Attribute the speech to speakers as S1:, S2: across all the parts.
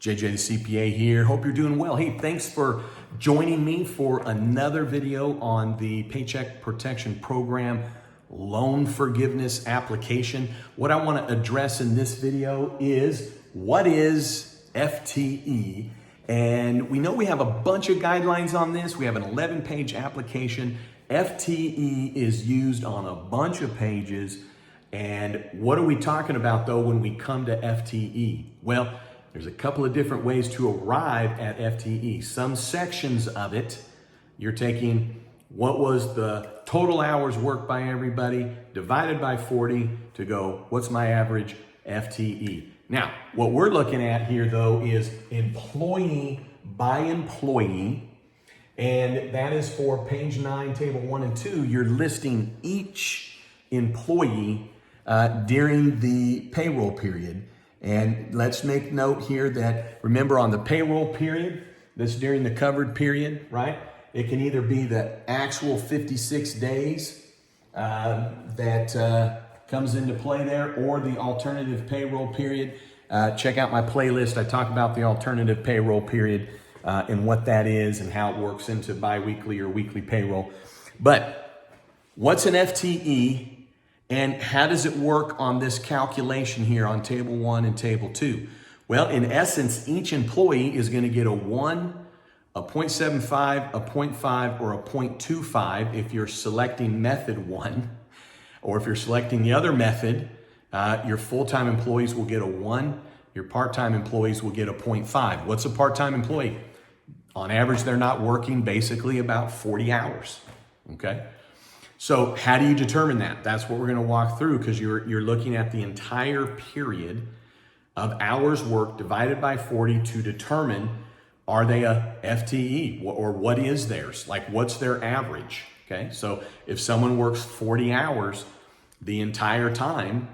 S1: JJ the CPA here. Hope you're doing well. Hey, thanks for joining me for another video on the Paycheck Protection Program loan forgiveness application. What I want to address in this video is what is FTE? And we know we have a bunch of guidelines on this. We have an 11-page application. FTE is used on a bunch of pages. And what are we talking about though when we come to FTE? Well, there's a couple of different ways to arrive at FTE. Some sections of it, you're taking what was the total hours worked by everybody divided by 40 to go, what's my average FTE? Now, what we're looking at here though is employee by employee, and that is for page 9, table 1 and 2. You're listing each employee during the payroll period. And let's make note here that, remember, on the payroll period, that's during the covered period, right? It can either be the actual 56 days that comes into play there, or the alternative payroll period. Check out my playlist. I talk about the alternative payroll period and what that is and how it works into biweekly or weekly payroll. But what's an FTE? And how does it work on this calculation here on table 1 and table 2? Well, in essence, each employee is going to get a 1, a 0.75, a 0.5, or a 0.25 if you're selecting method 1. Or if you're selecting the other method, your full-time employees will get a 1, your part-time employees will get a 0.5. What's a part-time employee? On average, they're not working basically about 40 hours, okay? So how do you determine that? That's what we're going to walk through, because you're looking at the entire period of hours worked divided by 40 to determine, are they a FTE, or what is theirs? Like, what's their average? Okay, so if someone works 40 hours the entire time,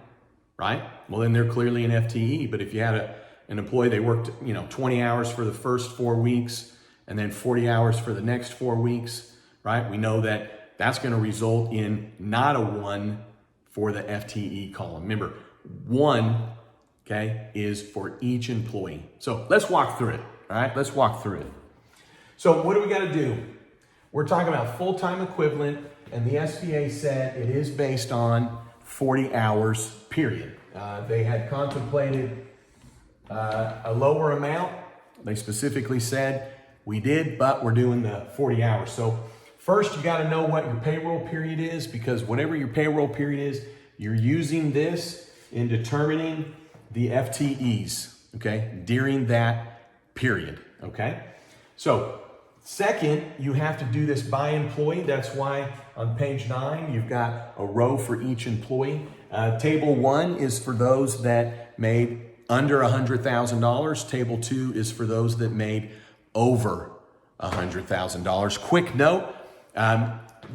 S1: right? Well, then they're clearly an FTE. But if you had an employee, they worked 20 hours for the first 4 weeks and then 40 hours for the next 4 weeks, right? We know that that's going to result in not a 1 for the FTE column. Remember, 1, okay, is for each employee. So let's walk through it, all right? Let's walk through it. So what do we got to do? We're talking about full-time equivalent, and the SBA said it is based on 40 hours, period. They had contemplated a lower amount. They specifically said, we did, but we're doing the 40 hours. So first, you got to know what your payroll period is, because whatever your payroll period is, you're using this in determining the FTEs, okay, during that period, okay? So second, you have to do this by employee. That's why on page 9, you've got a row for each employee. Table 1 is for those that made under $100,000. Table 2 is for those that made over $100,000. Quick note,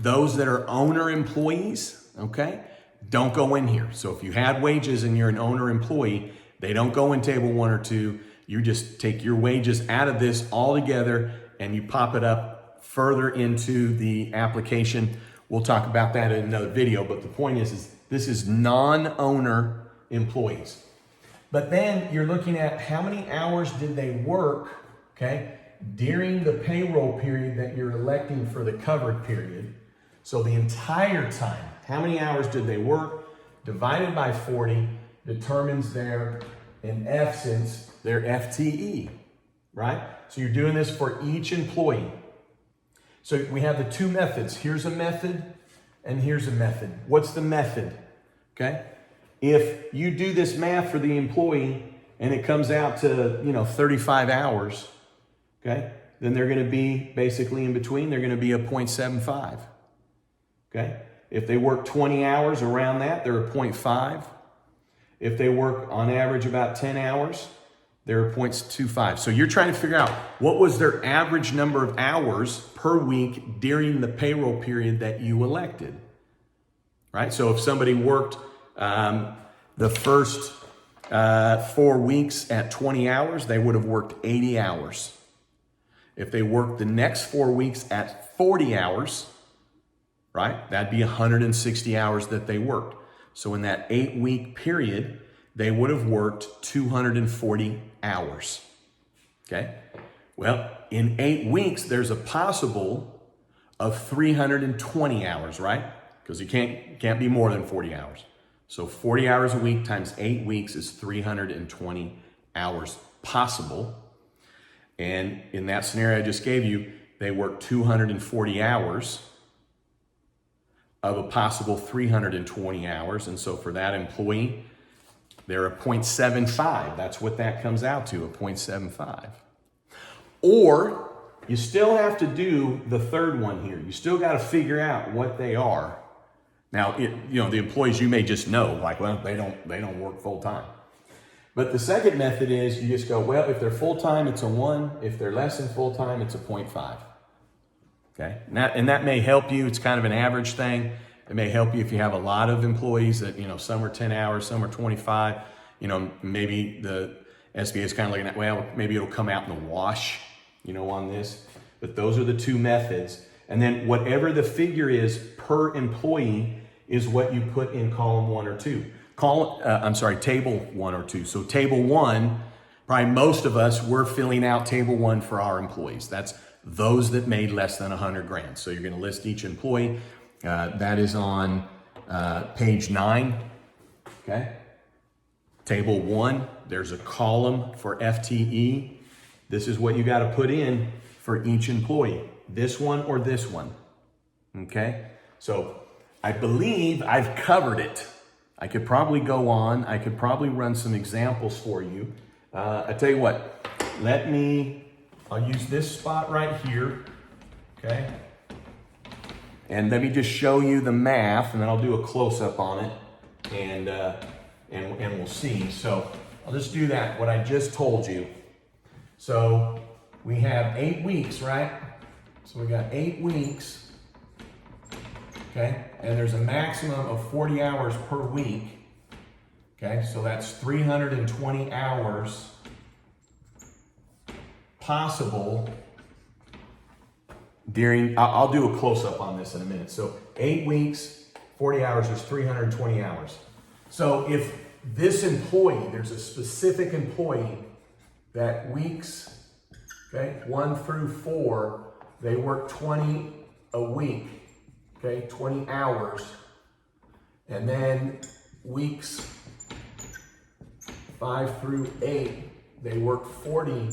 S1: those that are owner employees, okay, don't go in here. So if you had wages and you're an owner employee, they don't go in table 1 or 2. You just take your wages out of this altogether and you pop it up further into the application. We'll talk about that in another video, but the point is this is non-owner employees. But then you're looking at how many hours did they work, okay, during the payroll period that you're electing for the covered period. So the entire time, how many hours did they work divided by 40 determines their, in essence, their FTE, right? So you're doing this for each employee. So we have the 2 methods. Here's a method and here's a method. What's the method? Okay. If you do this math for the employee and it comes out to, 35 hours, okay, then they're going to be basically in between. They're going to be a 0.75. Okay. If they work 20 hours around that, they're a 0.5. If they work on average about 10 hours, they're a 0.25. So you're trying to figure out what was their average number of hours per week during the payroll period that you elected, right? So if somebody worked the first 4 weeks at 20 hours, they would have worked 80 hours. If they worked the next 4 weeks at 40 hours, right, that'd be 160 hours that they worked. So in that 8-week period, they would have worked 240 hours. Okay. Well, in 8 weeks, there's a possible of 320 hours, right? Because you can't be more than 40 hours. So 40 hours a week times 8 weeks is 320 hours possible. And in that scenario I just gave you, they work 240 hours of a possible 320 hours. And so for that employee, they're a 0.75. That's what that comes out to, a 0.75. Or you still have to do the third one here. You still got to figure out what they are. Now, the employees you may just know, like, well, they don't work full time. But the second method is you just go, well, if they're full time, it's a 1. If they're less than full time, it's a 0.5. Okay, and that may help you. It's kind of an average thing. It may help you if you have a lot of employees that, some are 10 hours, some are 25. Maybe the SBA is kind of looking at, well, maybe it'll come out in the wash, on this. But those are the two methods. And then whatever the figure is per employee is what you put in column 1 or 2. Table 1 or 2. So table 1, probably most of us, we're filling out table 1 for our employees. That's those that made less than 100 grand. So you're going to list each employee. That is on page 9. Okay. Table 1, there's a column for FTE. This is what you got to put in for each employee. This one or this one. Okay. So I believe I've covered it. I could probably go on. I could probably run some examples for you. I tell you what, I'll use this spot right here. Okay. And let me just show you the math, and then I'll do a close-up on it, and we'll see. So I'll just do that, what I just told you. So we have 8 weeks, right? So we got 8 weeks, okay? And there's a maximum of 40 hours per week, okay? So that's 320 hours possible during, I'll do a close-up on this in a minute. So 8 weeks, 40 hours, there's 320 hours. So if this employee, there's a specific employee that weeks, okay, 1 through 4, they work 20 a week, okay, 20 hours. And then weeks 5 through 8, they work 40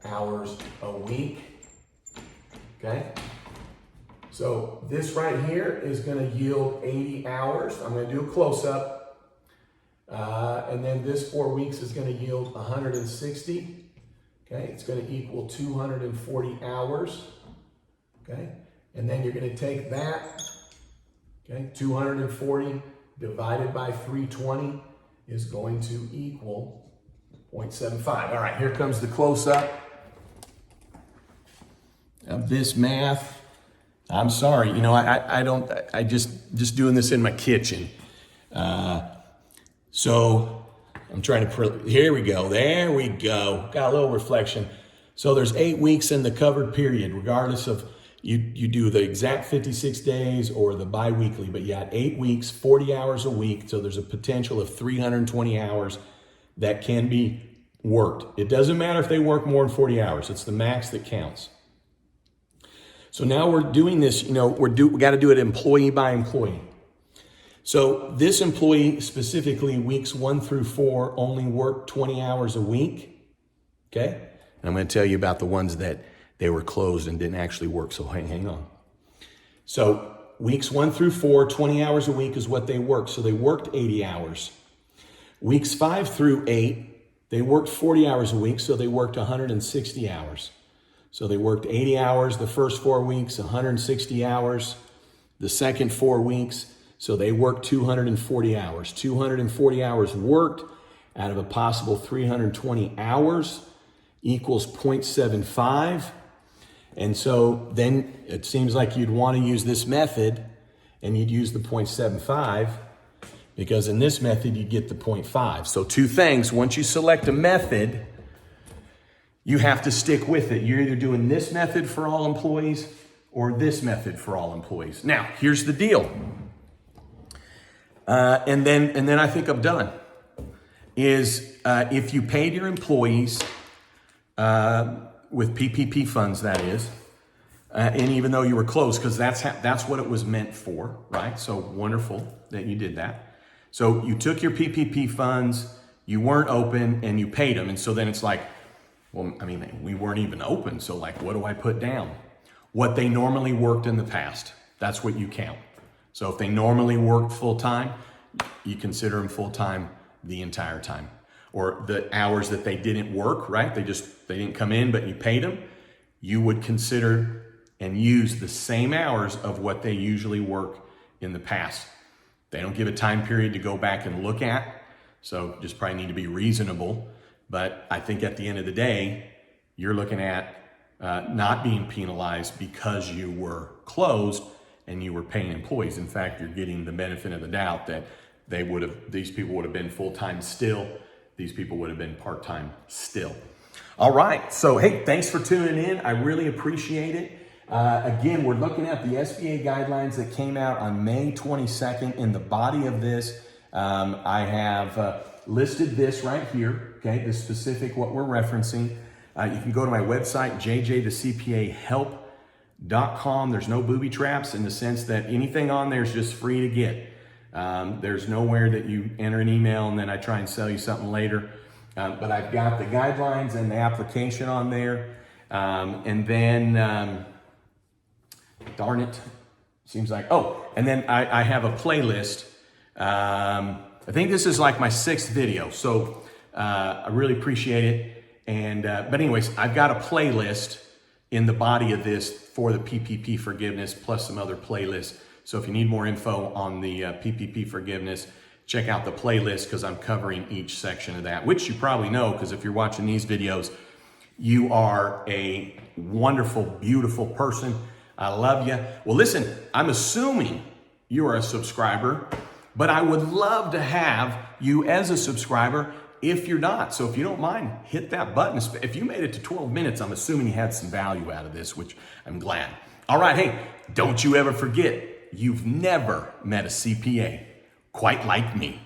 S1: hours a week. Okay, so this right here is going to yield 80 hours. I'm going to do a close-up. And then this 4 weeks is going to yield 160. Okay, it's going to equal 240 hours. Okay, and then you're going to take that, okay, 240 divided by 320 is going to equal 0.75. All right, here comes the close-up of this math. I'm sorry, I just doing this in my kitchen. So I'm trying to, here we go, there we go. Got a little reflection. So there's 8 weeks in the covered period, regardless of you do the exact 56 days or the bi-weekly, but you had 8 weeks, 40 hours a week. So there's a potential of 320 hours that can be worked. It doesn't matter if they work more than 40 hours. It's the max that counts. So now we're doing this, we got to do it employee by employee. So this employee specifically, weeks 1 through 4, only work 20 hours a week. Okay. And I'm going to tell you about the ones that they were closed and didn't actually work. So hang on. So weeks 1 through 4, 20 hours a week is what they worked. So they worked 80 hours. Weeks 5 through 8, they worked 40 hours a week. So they worked 160 hours. So they worked 80 hours the first 4 weeks, 160 hours the second 4 weeks. So they worked 240 hours. 240 hours worked out of a possible 320 hours equals 0.75. And so then it seems like you'd want to use this method and you'd use the 0.75 because in this method you get the 0.5. So 2 things. Once you select a method, you have to stick with it. You're either doing this method for all employees or this method for all employees. Now, here's the deal. And then I think I'm done. Is if you paid your employees with PPP funds, that is. And even though you were closed, because that's what it was meant for, right? So wonderful that you did that. So you took your PPP funds, you weren't open, and you paid them. And so then it's like, well, I mean, we weren't even open. So like, what do I put down? What they normally worked in the past. That's what you count. So if they normally worked full time, you consider them full time the entire time. Or the hours that they didn't work, right? They didn't come in, but you paid them. You would consider and use the same hours of what they usually work in the past. They don't give a time period to go back and look at, so just probably need to be reasonable. But I think at the end of the day, you're looking at not being penalized because you were closed and you were paying employees. In fact, you're getting the benefit of the doubt that these people would have been full-time still. These people would have been part-time still. All right, so hey, thanks for tuning in. I really appreciate it. Again, we're looking at the SBA guidelines that came out on May 22nd. In the body of this, I have listed this right here, okay, the specific what we're referencing. You can go to my website, jjthecpahelp.com. There's no booby traps in the sense that anything on there is just free to get. There's nowhere that you enter an email and then I try and sell you something later. But I've got the guidelines and the application on there. And then... darn it, seems like, and then I have a playlist. I think this is like my 6th video, so I really appreciate it. And but anyways, I've got a playlist in the body of this for the PPP forgiveness, plus some other playlists. So if you need more info on the PPP forgiveness, check out the playlist because I'm covering each section of that, which you probably know because if you're watching these videos, you are a wonderful, beautiful person. I love you. Well, listen, I'm assuming you are a subscriber, but I would love to have you as a subscriber if you're not. So if you don't mind, hit that button. If you made it to 12 minutes, I'm assuming you had some value out of this, which I'm glad. All right, hey, don't you ever forget, you've never met a CPA quite like me.